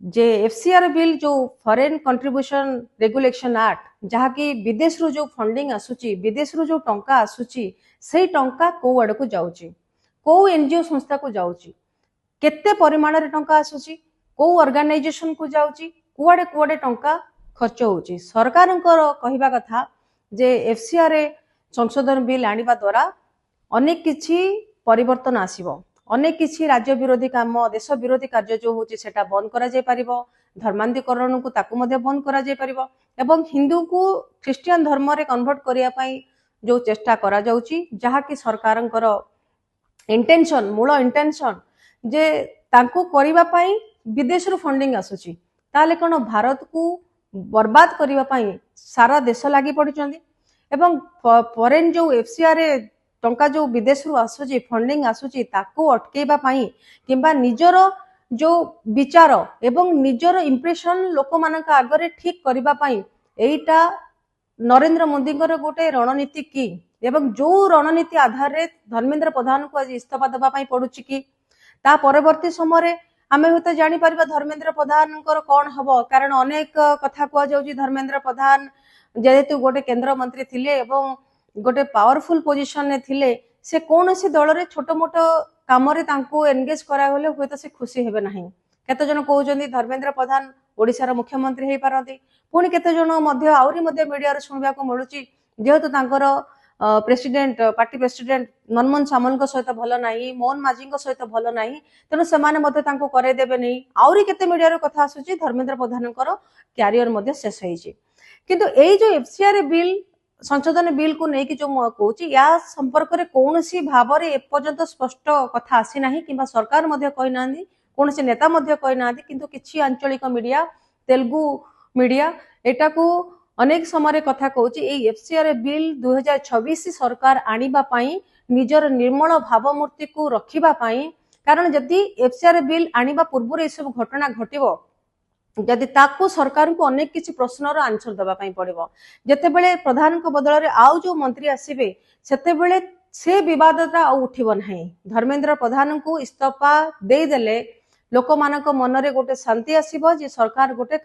जे FCR bill जो foreign contribution regulation act जहाँकि विदेश रू जो फंडिंग आसुची विदेश रू जो टंका आसुची से टंका को आड़ को जाउची को एनजीओ संस्था को जाउची केते परिमाण रे टंका आसुची को ऑर्गेनाइजेशन को जाउची कुआडे कुआडे टंका खर्च होउची सरकारंकर कहिबा कथा जे एफसीआर संशोधन बिल आनिबा द्वारा अनेक किछि परिवर्तन आसीबो अनेक किछि राज्य विरोधी काम देश विरोधी कार्य जो होची सेटा बंद करा जाय परिबो धर्मांतरीकरण को ताकू मध्ये बंद करा जाय परिबो एवं हिंदू को ख्रिस्टियन धर्म रे कन्वर्ट करिया पई जो चेष्टा करा जाउची जहा कि सरकारंकर इंटेंशन मूल इंटेंशन जे तांको करिबा पई विदेश रो फंडिंग आसुची ताले कोन भारत को बर्बाद करिबा पई सारा देश लागि पडिचंदी एवं फॉरेन जो एफसीआर टंका जो विदेश रू आसुची फंडिंग आसुची ताको अटकेबा पई किंबा निजर जो विचार एवं निजर इंप्रेशन लोक मानक आगरे ठीक करिबा पई एटा नरेंद्र मोदी गोटे रणनीति की एवं जो रणनीति आधार रे धर्मेंद्र प्रधान को आज इस्तीफा देबा पई पडुची की ता परवर्ती समय आमे होते जानि परिबा धर्मेंद्र प्रधान कौन हबो कारण अनेक कथा कुआ जाउची धर्मेंद्र प्रधान जेहेतु गोटे केंद्र मंत्री थिले एवं गोटे पावरफुल पोजिशन ने थिले से कौन सी दल रे छोट मोट काम रे तांको एंगेज करा गले होय तो से खुशी हेबे नाही केते जन कहउचंदी धर्मेंद्र प्रधान ओडिसा रा मुख्यमंत्री हेई पारंती पुणी केते जन मध्ये आउरी मध्ये मीडिया रे सुनबा को मिलुची जेहेतु तांकर प्रेसिडेंट पार्टी प्रेसिडेंट मनमोहन सामल सहित भल नाही मोहन माझी सहित भल नाही तेणु सेमाने मध्ये तांको करे देबे नहीं आउरी केते मीडिया रे कथा आसुची धर्मेंद्र प्रधानकर कैरियर मध्ये शेष होईची किंतु एई जो एफसीआर बिल संशोधन बिल को नहीं कि जो कहूँ या संपर्क में कौन सी भाव में एपर्यंत स्पष्ट कथा आसी ना कि सरकार कहना कौन सी नेता कहना किंतु किसी आंचलिक मीडिया तेलुगु मीडिया एटा को अनेक समय कथा कहूँ एफसीआर बिल 2026 सरकार आनिबा पाई निजर निर्मल भावमूर्ति को रखिबा पाई कारण जदि एफसीआर बिल आनिबा पूर्व ये सब घटना घटिबो जदि ताको सरकार को अनेक किसी प्रश्नर आंसर दबा पाई पड़िबो जेतेबेले प्रधान को बदल रे आउ जो मंत्री आसीबे सेतेबेले से विवादता आ उठिबो नाही धर्मेंद्र प्रधान को इस्तीफा दे देले लोक मानक मन रे गोटे शांति आसीबो जे सरकार गोटे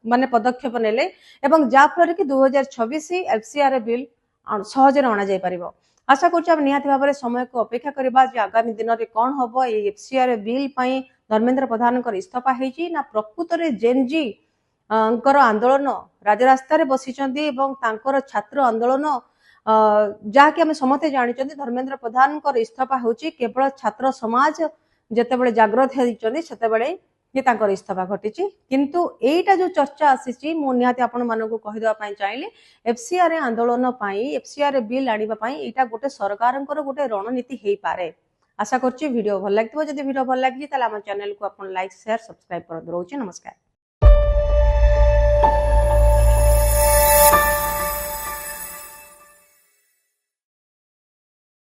माने पदक्षेप नेले एवं जा फल कि 2026 एफसीआर बिल सहज रे आना जाय परिबो आशा करछु हम निहाती भाबरे समय को अपेक्षा करबा जे आगामी दिन रे कोन होबो ए एफसीआर बिल पई धर्मेंद्र प्रधान इस्तीफा होईची ना प्रकृत रे जेनजी आंदोलन राजरास्ता रे बसिचंदी एवं तांकर छात्र आंदोलन जहाँकि आम समस्ते जानिचंदी धर्मेंद्र प्रधान इस्तीफा होची केवल छात्र समाज जेतेबेले जागृत होईचंदी सेतेबेले ये तांकर इस्तीफा घटिची किंतु एटा जो चर्चा आसीची मु निहाती आपण मानको कहि देबा पई चाहिले एफसीआर आंदोलन पई एफसीआर बिल आनिबा पई एटा गोटे सरकारंकर गोटे रणनीति हेई पारे आशा करछि वीडियो भल लागथिबो जदि वीडियो भल लागि ताले हम चैनल को अपन लाइक शेयर सब्सक्राइब कर दरोछि नमस्कार।